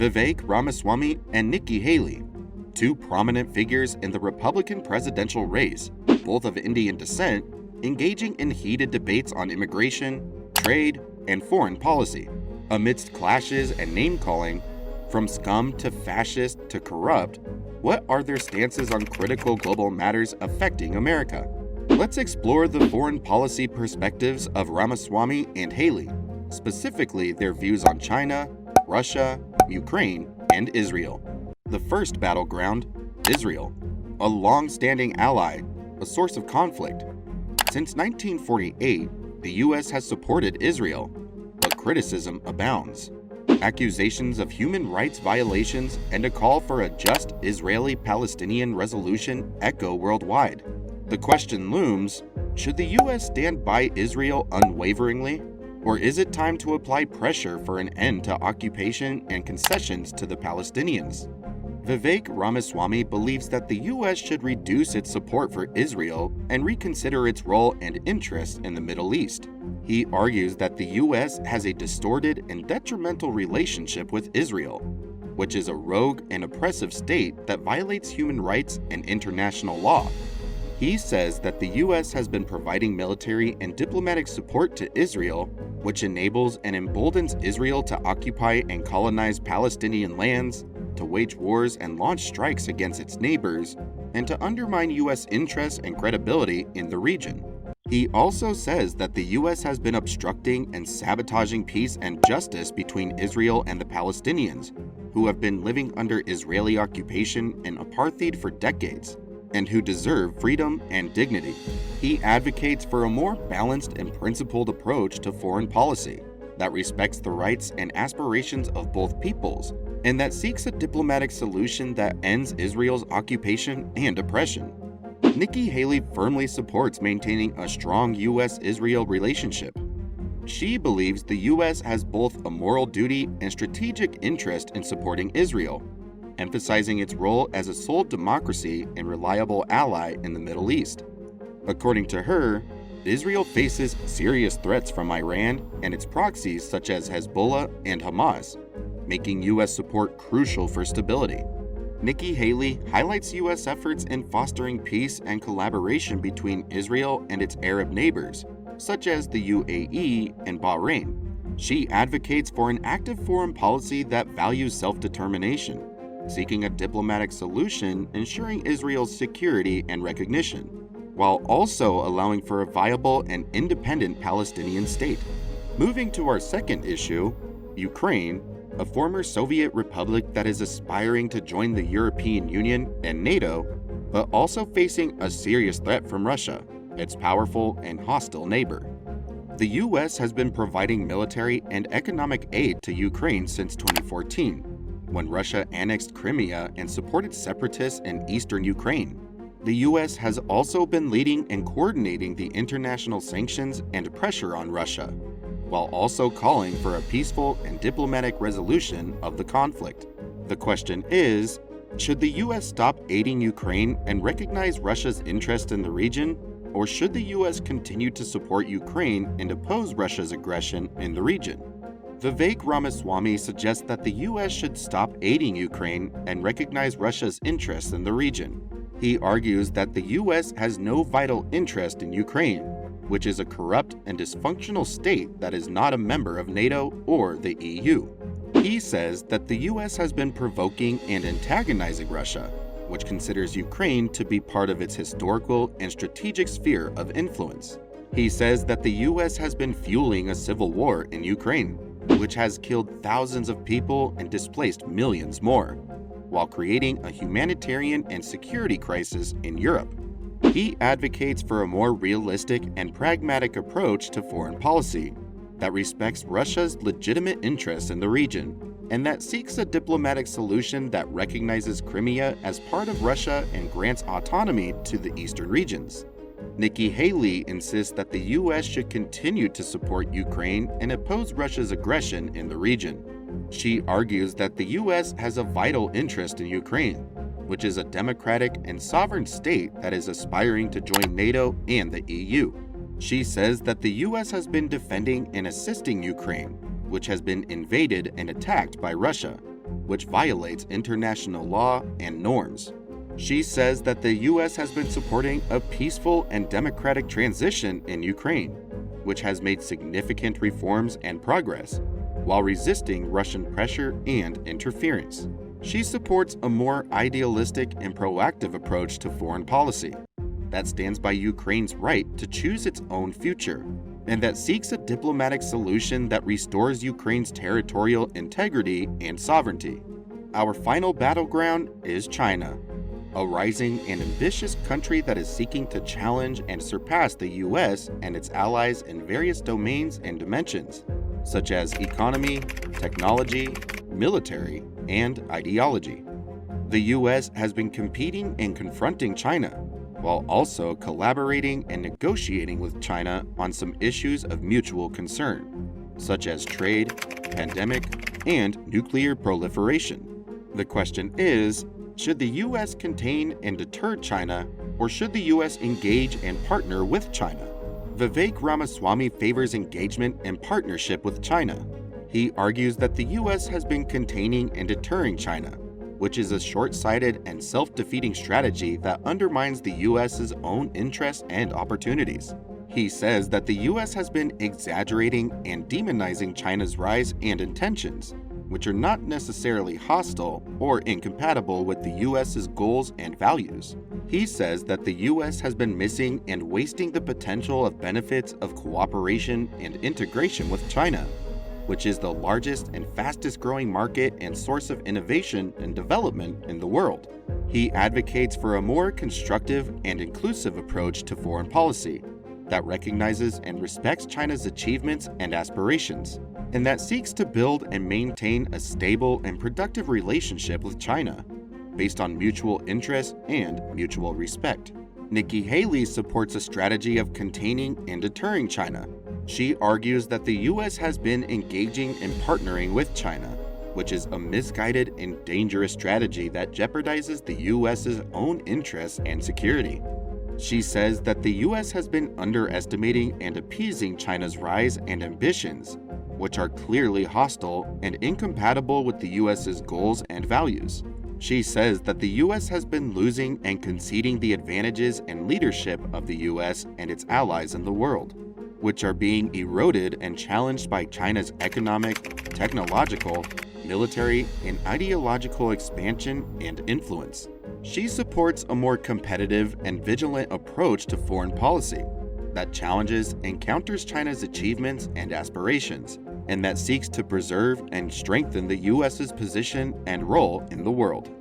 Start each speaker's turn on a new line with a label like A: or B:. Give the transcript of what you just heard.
A: Vivek Ramaswamy and Nikki Haley, two prominent figures in the Republican presidential race, both of Indian descent, engaging in heated debates on immigration, trade, and foreign policy. Amidst clashes and name-calling, from scum to fascist to corrupt, what are their stances on critical global matters affecting America? Let's explore the foreign policy perspectives of Ramaswamy and Haley, specifically their views on China, Russia, Ukraine, and Israel. The first battleground, Israel, a long-standing ally, a source of conflict. Since 1948, the U.S. has supported Israel, but criticism abounds. Accusations of human rights violations and a call for a just Israeli-Palestinian resolution echo worldwide. The question looms, should the U.S. stand by Israel unwaveringly, or is it time to apply pressure for an end to occupation and concessions to the Palestinians? Vivek Ramaswamy believes that the U.S. should reduce its support for Israel and reconsider its role and interests in the Middle East. He argues that the U.S. has a distorted and detrimental relationship with Israel, which is a rogue and oppressive state that violates human rights and international law. He says that the U.S. has been providing military and diplomatic support to Israel, which enables and emboldens Israel to occupy and colonize Palestinian lands, to wage wars and launch strikes against its neighbors, and to undermine U.S. interests and credibility in the region. He also says that the U.S. has been obstructing and sabotaging peace and justice between Israel and the Palestinians, who have been living under Israeli occupation and apartheid for decades, and who deserve freedom and dignity. He advocates for a more balanced and principled approach to foreign policy that respects the rights and aspirations of both peoples, and that seeks a diplomatic solution that ends Israel's occupation and oppression. Nikki Haley firmly supports maintaining a strong U.S.-Israel relationship. She believes the U.S. has both a moral duty and strategic interest in supporting Israel, emphasizing its role as a sole democracy and reliable ally in the Middle East. According to her, Israel faces serious threats from Iran and its proxies such as Hezbollah and Hamas, making U.S. support crucial for stability. Nikki Haley highlights U.S. efforts in fostering peace and collaboration between Israel and its Arab neighbors, such as the UAE and Bahrain. She advocates for an active foreign policy that values self-determination, seeking a diplomatic solution ensuring Israel's security and recognition, while also allowing for a viable and independent Palestinian state. Moving to our second issue, Ukraine, a former Soviet republic that is aspiring to join the European Union and NATO, but also facing a serious threat from Russia, its powerful and hostile neighbor. The U.S. has been providing military and economic aid to Ukraine since 2014, when Russia annexed Crimea and supported separatists in eastern Ukraine. The U.S. has also been leading and coordinating the international sanctions and pressure on Russia, while also calling for a peaceful and diplomatic resolution of the conflict. The question is, should the U.S. stop aiding Ukraine and recognize Russia's interest in the region, or should the U.S. continue to support Ukraine and oppose Russia's aggression in the region? Vivek Ramaswamy suggests that the U.S. should stop aiding Ukraine and recognize Russia's interests in the region. He argues that the U.S. has no vital interest in Ukraine, which is a corrupt and dysfunctional state that is not a member of NATO or the EU. He says that the U.S. has been provoking and antagonizing Russia, which considers Ukraine to be part of its historical and strategic sphere of influence. He says that the U.S. has been fueling a civil war in Ukraine, which has killed thousands of people and displaced millions more, while creating a humanitarian and security crisis in Europe. He advocates for a more realistic and pragmatic approach to foreign policy that respects Russia's legitimate interests in the region and that seeks a diplomatic solution that recognizes Crimea as part of Russia and grants autonomy to the eastern regions. Nikki Haley insists that the U.S. should continue to support Ukraine and oppose Russia's aggression in the region. She argues that the U.S. has a vital interest in Ukraine, which is a democratic and sovereign state that is aspiring to join NATO and the EU. She says that the U.S. has been defending and assisting Ukraine, which has been invaded and attacked by Russia, which violates international law and norms. She says that the U.S. has been supporting a peaceful and democratic transition in Ukraine, which has made significant reforms and progress, while resisting Russian pressure and interference. She supports a more idealistic and proactive approach to foreign policy that stands by Ukraine's right to choose its own future, and that seeks a diplomatic solution that restores Ukraine's territorial integrity and sovereignty. Our final battleground is China, a rising and ambitious country that is seeking to challenge and surpass the U.S. and its allies in various domains and dimensions, such as economy, technology, military, and ideology. The U.S. has been competing and confronting China, while also collaborating and negotiating with China on some issues of mutual concern, such as trade, pandemic, and nuclear proliferation. The question is, should the U.S. contain and deter China, or should the U.S. engage and partner with China? Vivek Ramaswamy favors engagement and partnership with China. He argues that the U.S. has been containing and deterring China, which is a short-sighted and self-defeating strategy that undermines the U.S.'s own interests and opportunities. He says that the U.S. has been exaggerating and demonizing China's rise and intentions, which are not necessarily hostile or incompatible with the U.S.'s goals and values. He says that the U.S. has been missing and wasting the potential of benefits of cooperation and integration with China, which is the largest and fastest growing market and source of innovation and development in the world. He advocates for a more constructive and inclusive approach to foreign policy that recognizes and respects China's achievements and aspirations, and that seeks to build and maintain a stable and productive relationship with China, based on mutual interest and mutual respect. Nikki Haley supports a strategy of containing and deterring China. She argues that the U.S. has been engaging and partnering with China, which is a misguided and dangerous strategy that jeopardizes the U.S.'s own interests and security. She says that the U.S. has been underestimating and appeasing China's rise and ambitions, which are clearly hostile and incompatible with the U.S.'s goals and values. She says that the U.S. has been losing and conceding the advantages and leadership of the U.S. and its allies in the world, which are being eroded and challenged by China's economic, technological, military, and ideological expansion and influence. She supports a more competitive and vigilant approach to foreign policy that challenges and counters China's achievements and aspirations, and that seeks to preserve and strengthen the U.S.'s position and role in the world.